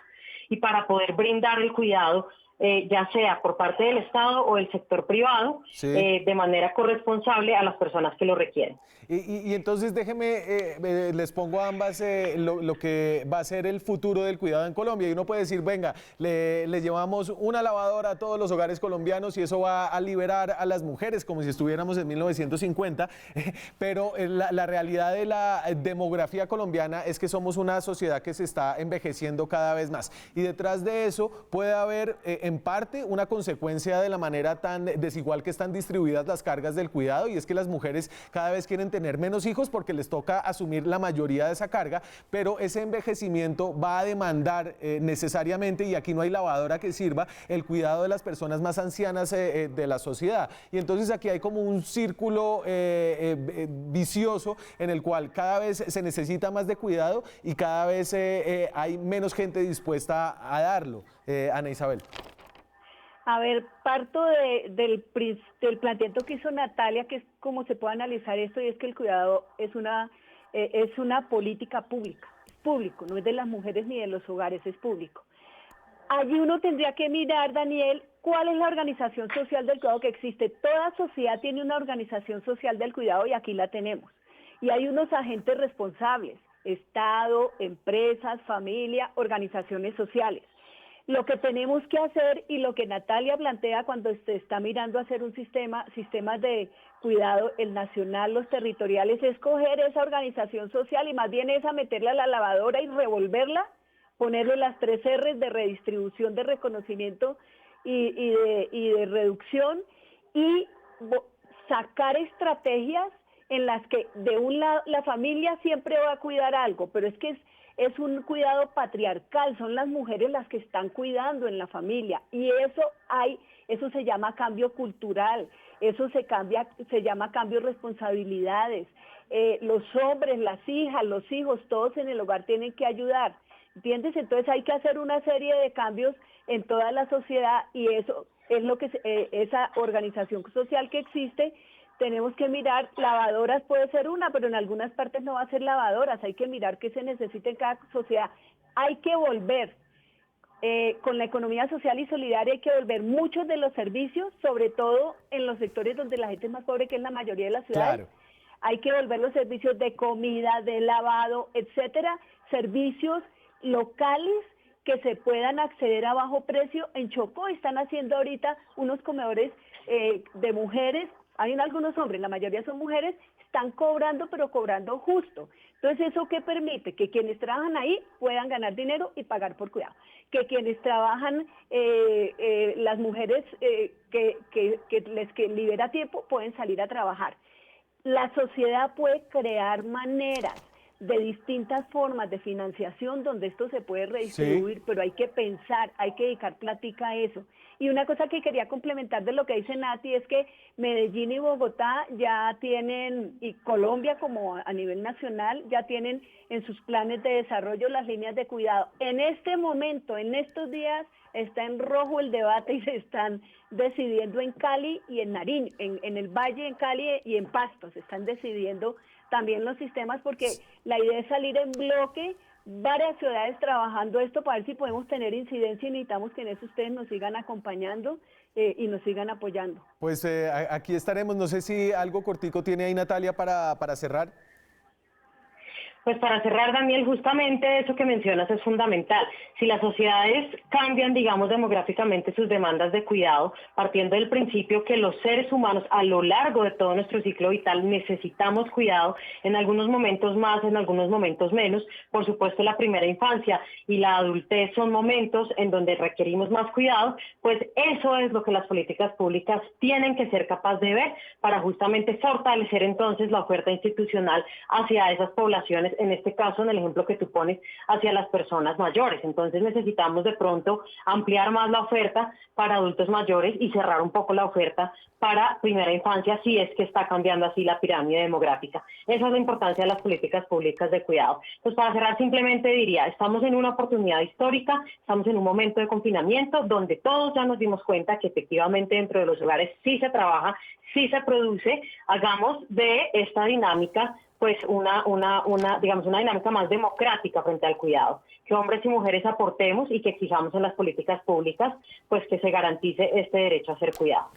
y para poder brindar el cuidado, ya sea por parte del Estado o del sector privado, Sí. De manera corresponsable a las personas que lo requieren. Y entonces déjeme, les pongo a ambas lo que va a ser el futuro del cuidado en Colombia. Y uno puede decir, venga, le llevamos una lavadora a todos los hogares colombianos y eso va a liberar a las mujeres como si estuviéramos en 1950. Pero la realidad de la demografía colombiana es que somos una sociedad que se está envejeciendo cada vez más. Y detrás de eso puede haber, en parte, una consecuencia de la manera tan desigual que están distribuidas las cargas del cuidado, y es que las mujeres cada vez quieren tener menos hijos porque les toca asumir la mayoría de esa carga, pero ese envejecimiento va a demandar necesariamente, y aquí no hay lavadora que sirva, el cuidado de las personas más ancianas de la sociedad. Y entonces aquí hay como un círculo vicioso en el cual cada vez se necesita más de cuidado y cada vez hay menos gente dispuesta a darlo. Ana Isabel. A ver, parto del planteamiento que hizo Natalia, que es cómo se puede analizar esto, y es que el cuidado es una política pública, es público, no es de las mujeres ni de los hogares, es público. Allí uno tendría que mirar, Daniel, cuál es la organización social del cuidado que existe. Toda sociedad tiene una organización social del cuidado y aquí la tenemos. Y hay unos agentes responsables, Estado, empresas, familia, organizaciones sociales. Lo que tenemos que hacer, y lo que Natalia plantea cuando se está mirando a hacer un sistemas de cuidado, el nacional, los territoriales, es coger esa organización social y más bien esa meterla a la lavadora y revolverla, ponerle las 3 R's de redistribución, de reconocimiento y de reducción, y sacar estrategias en las que de un lado la familia siempre va a cuidar algo, pero es que es un cuidado patriarcal, son las mujeres las que están cuidando en la familia, y eso se llama cambio cultural, eso se llama cambio de responsabilidades. Los hombres, las hijas, los hijos, todos en el hogar tienen que ayudar, ¿entiendes? Entonces hay que hacer una serie de cambios en toda la sociedad, y eso es lo que esa organización social que existe. Tenemos que mirar, lavadoras puede ser una, pero en algunas partes no va a ser lavadoras, hay que mirar qué se necesita en cada sociedad. Hay que volver, con la economía social y solidaria, hay que volver muchos de los servicios, sobre todo en los sectores donde la gente es más pobre, que es la mayoría de las ciudades. Claro. Hay que volver los servicios de comida, de lavado, etcétera, servicios locales que se puedan acceder a bajo precio. En Chocó están haciendo ahorita unos comedores de mujeres. Hay algunos hombres, la mayoría son mujeres, están cobrando, pero cobrando justo. Entonces, ¿eso qué permite? Que quienes trabajan ahí puedan ganar dinero y pagar por cuidado. Que quienes trabajan, las mujeres que libera tiempo, pueden salir a trabajar. La sociedad puede crear maneras de distintas formas de financiación donde esto se puede redistribuir, sí, pero hay que pensar, hay que dedicar plática a eso. Y una cosa que quería complementar de lo que dice Nati es que Medellín y Bogotá ya tienen, y Colombia como a nivel nacional, ya tienen en sus planes de desarrollo las líneas de cuidado. En este momento, en estos días, está en rojo el debate y se están decidiendo en Cali y en Nariño, en el Valle, en Cali y en Pasto, se están decidiendo también los sistemas, porque la idea es salir en bloque, varias ciudades trabajando esto para ver si podemos tener incidencia, y necesitamos que en eso ustedes nos sigan acompañando y nos sigan apoyando. Pues aquí estaremos. No sé si algo cortico tiene ahí Natalia para cerrar. Pues para cerrar, Daniel, justamente eso que mencionas es fundamental. Si las sociedades cambian, digamos, demográficamente sus demandas de cuidado, partiendo del principio que los seres humanos a lo largo de todo nuestro ciclo vital necesitamos cuidado, en algunos momentos más, en algunos momentos menos. Por supuesto, la primera infancia y la adultez son momentos en donde requerimos más cuidado, pues eso es lo que las políticas públicas tienen que ser capaces de ver para justamente fortalecer entonces la oferta institucional hacia esas poblaciones, en este caso, en el ejemplo que tú pones, hacia las personas mayores. Entonces necesitamos de pronto ampliar más la oferta para adultos mayores y cerrar un poco la oferta para primera infancia, si es que está cambiando así la pirámide demográfica. Esa es la importancia de las políticas públicas de cuidado. Pues para cerrar, simplemente diría, estamos en una oportunidad histórica, estamos en un momento de confinamiento donde todos ya nos dimos cuenta que efectivamente dentro de los hogares sí se trabaja, sí se produce. Hagamos de esta dinámica pues digamos, una dinámica más democrática frente al cuidado, que hombres y mujeres aportemos y que exijamos en las políticas públicas pues que se garantice este derecho a ser cuidado.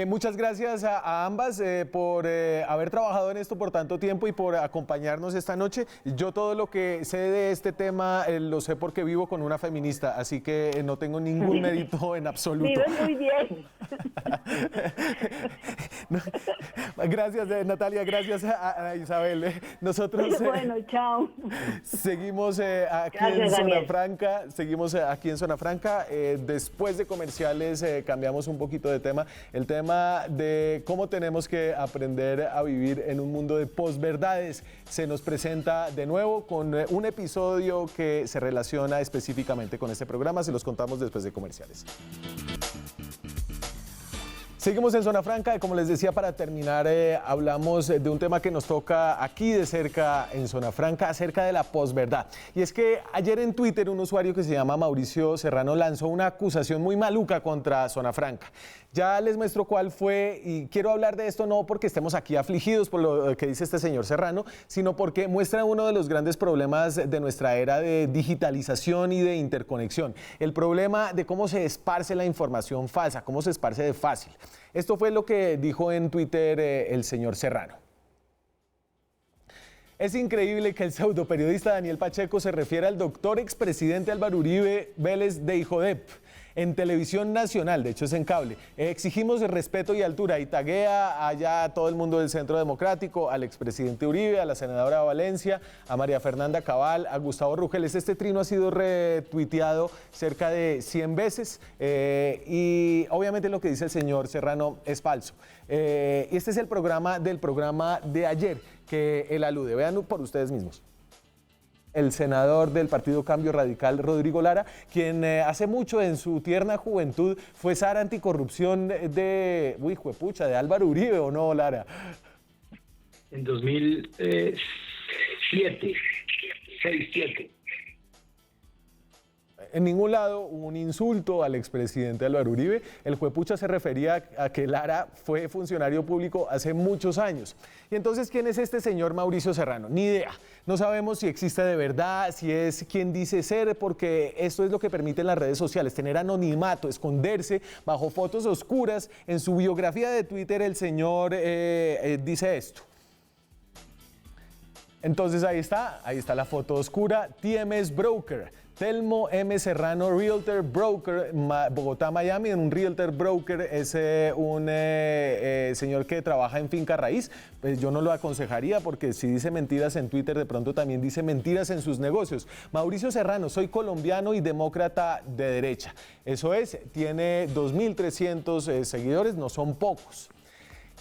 Muchas gracias a ambas por haber trabajado en esto por tanto tiempo y por acompañarnos esta noche. Yo todo lo que sé de este tema lo sé porque vivo con una feminista, así que no tengo ningún mérito en absoluto. Vives muy bien. Gracias, Natalia, gracias a Isabel. Nosotros bueno, chao. Seguimos aquí en Zona Franca, después de comerciales cambiamos un poquito de tema. El tema de cómo tenemos que aprender a vivir en un mundo de posverdades se nos presenta de nuevo con un episodio que se relaciona específicamente con este programa. Se los contamos después de comerciales. Seguimos en Zona Franca y como les decía, para terminar hablamos de un tema que nos toca aquí de cerca en Zona Franca acerca de la posverdad. Y es que ayer en Twitter un usuario que se llama Mauricio Serrano lanzó una acusación muy maluca contra Zona Franca. Ya les muestro cuál fue y quiero hablar de esto no porque estemos aquí afligidos por lo que dice este señor Serrano, sino porque muestra uno de los grandes problemas de nuestra era de digitalización y de interconexión. El problema de cómo se esparce la información falsa, cómo se esparce de fácil. Esto fue lo que dijo en Twitter el señor Serrano. Es increíble que el pseudoperiodista Daniel Pacheco se refiera al doctor expresidente Álvaro Uribe Vélez de Hijodep en televisión nacional, de hecho es en cable. Exigimos respeto y altura y taguea allá a todo el mundo del Centro Democrático, al expresidente Uribe, a la senadora Valencia, a María Fernanda Cabal, a Gustavo Rugeles. Este trino ha sido retuiteado cerca de 100 veces y obviamente lo que dice el señor Serrano es falso. Este es el programa de ayer que él alude. Vean por ustedes mismos. El senador del Partido Cambio Radical, Rodrigo Lara, quien hace mucho en su tierna juventud fue zar anticorrupción de Álvaro Uribe, ¿o no, Lara? En 2007, 6-7. En ningún lado hubo un insulto al expresidente Álvaro Uribe. El juepucha se refería a que Lara fue funcionario público hace muchos años. Y entonces, ¿quién es este señor Mauricio Serrano? Ni idea. No sabemos si existe de verdad, si es quien dice ser, porque esto es lo que permiten las redes sociales, tener anonimato, esconderse bajo fotos oscuras. En su biografía de Twitter el señor dice esto. Entonces ahí está la foto oscura, TMS Broker. Telmo M. Serrano, Realtor Broker, Bogotá, Miami. En un Realtor Broker es un señor que trabaja en finca raíz. Pues yo no lo aconsejaría porque si dice mentiras en Twitter, de pronto también dice mentiras en sus negocios. Mauricio Serrano, soy colombiano y demócrata de derecha. Eso es, tiene 2.300 seguidores, no son pocos.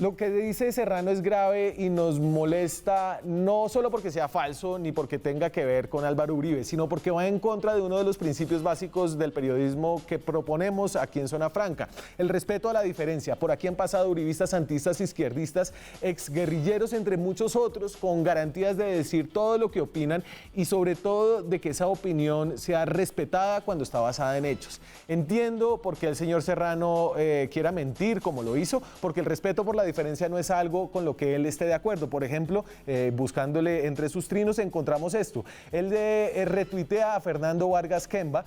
Lo que dice Serrano es grave y nos molesta no solo porque sea falso ni porque tenga que ver con Álvaro Uribe, sino porque va en contra de uno de los principios básicos del periodismo que proponemos aquí en Zona Franca. El respeto a la diferencia. Por aquí han pasado uribistas, santistas, izquierdistas, exguerrilleros, entre muchos otros, con garantías de decir todo lo que opinan y sobre todo de que esa opinión sea respetada cuando está basada en hechos. Entiendo por qué el señor Serrano quiera mentir como lo hizo, porque el respeto por la la diferencia no es algo con lo que él esté de acuerdo. Por ejemplo, buscándole entre sus trinos encontramos esto. Él retuitea a Fernando Vargas Kemba,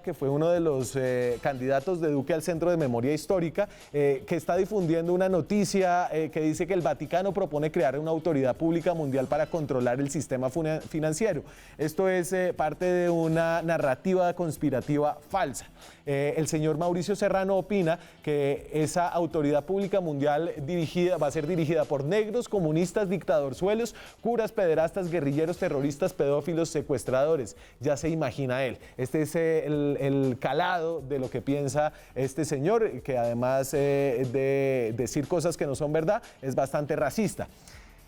que fue uno de los candidatos de Duque al Centro de Memoria Histórica, que está difundiendo una noticia que dice que el Vaticano propone crear una autoridad pública mundial para controlar el sistema financiero. Esto es parte de una narrativa conspirativa falsa. El señor Mauricio Serrano opina que esa autoridad pública mundial va a ser dirigida por negros, comunistas, dictadorzuelos, curas, pederastas, guerrilleros, terroristas, pedófilos, secuestradores. Ya se imagina él. Este es el calado de lo que piensa este señor, que además de decir cosas que no son verdad, es bastante racista.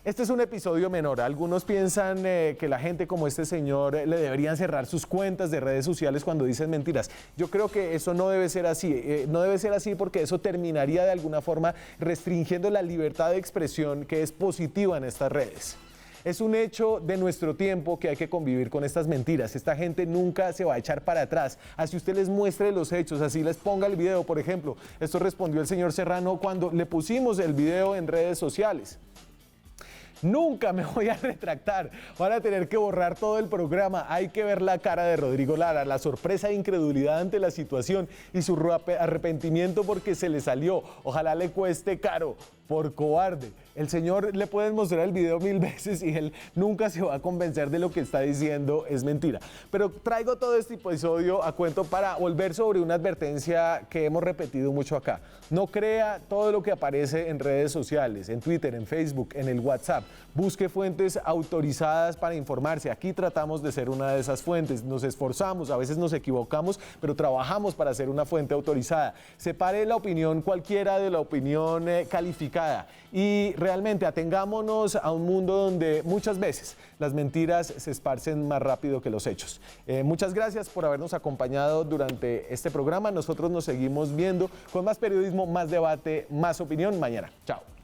Este es un episodio menor. Algunos piensan que la gente como este señor le deberían cerrar sus cuentas de redes sociales cuando dicen mentiras. Yo creo que eso no debe ser así. No debe ser así porque eso terminaría de alguna forma restringiendo la libertad de expresión que es positiva en estas redes. Es un hecho de nuestro tiempo que hay que convivir con estas mentiras. Esta gente nunca se va a echar para atrás. Así usted les muestre los hechos, así les ponga el video. Por ejemplo, esto respondió el señor Serrano cuando le pusimos el video en redes sociales. Nunca me voy a retractar, van a tener que borrar todo el programa. Hay que ver la cara de Rodrigo Lara, la sorpresa e incredulidad ante la situación y su arrepentimiento porque se le salió. Ojalá le cueste caro, por cobarde. El señor le pueden mostrar el video 1000 veces y él nunca se va a convencer de lo que está diciendo es mentira. Pero traigo todo este episodio a cuento para volver sobre una advertencia que hemos repetido mucho acá. No crea todo lo que aparece en redes sociales, en Twitter, en Facebook, en el WhatsApp. Busque fuentes autorizadas para informarse. Aquí tratamos de ser una de esas fuentes. Nos esforzamos, a veces nos equivocamos, pero trabajamos para ser una fuente autorizada. Separe la opinión cualquiera de la opinión calificada y realmente atengámonos a un mundo donde muchas veces las mentiras se esparcen más rápido que los hechos. Muchas gracias por habernos acompañado durante este programa. Nosotros nos seguimos viendo con más periodismo, más debate, más opinión mañana. Chao.